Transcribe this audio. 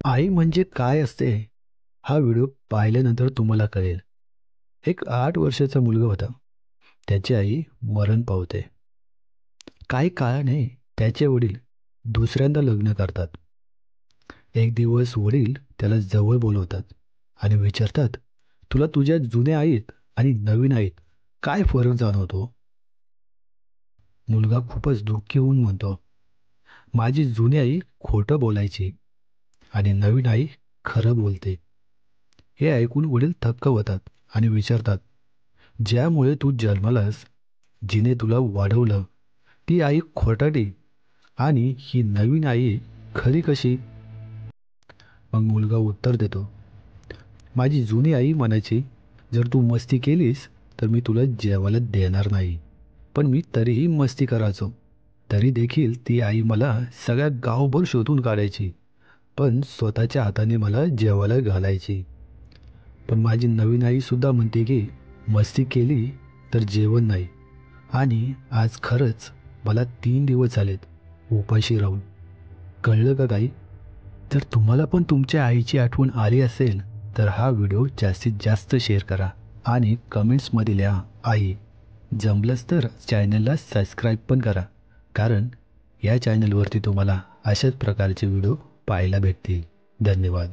आई म्हणजे काय असते हा व्हिडिओ पाहिल्यानंतर तुम्हाला कळेल. एक 8 वर्षाचा मुलगा होता. त्याची आई मरण पावते. काही काळाने त्याचे वडील दुसऱ्यांदा लग्न करतात. एक दिवस वडील त्याला जवळ बोलवतात आणि विचारतात, तुला तुझ्या जुन्या आईत आणि नवीन आईत काय फरक जाणवतो? मुलगा खूपच दुःखी होऊन म्हणतो, माझी जुनी आई खोटं बोलायची आणि नवीन आई खरं बोलते. हे ऐकून वडील थक्क होतात आणि विचारतात, ज्यामुळे तू जन्मालास, जिने तुला वाढवलं, ती आई खोटाटी आणि ही नवीन आई खरी कशी? मग मुलगा उत्तर देतो, माझी जुनी आई म्हणायची, जर तू मस्ती केलीस तर मी तुला जेवायला देणार नाही. पण मी तरीही मस्ती करायचो. तरी देखील ती आई मला सगळ्या गावभर शोधून काढायची, पण स्वतःच्या हाताने मला जेवायला घालायची. पण माझी नवीन आईसुद्धा म्हणते की मस्ती केली तर जेवण नाही. आणि आज खरंच मला 3 दिवस झालेत उपाशी राहून. कळलं का काही? जर तुम्हाला पण तुमच्या आईची आठवण आली असेल तर हा व्हिडिओ जास्तीत जास्त शेअर करा आणि कमेंट्समध्ये लिहा आई. जमलंच तर चॅनलला सबस्क्राईब पण करा, कारण या चॅनलवरती तुम्हाला अशाच प्रकारचे व्हिडिओ पाहायला भेटतील. धन्यवाद.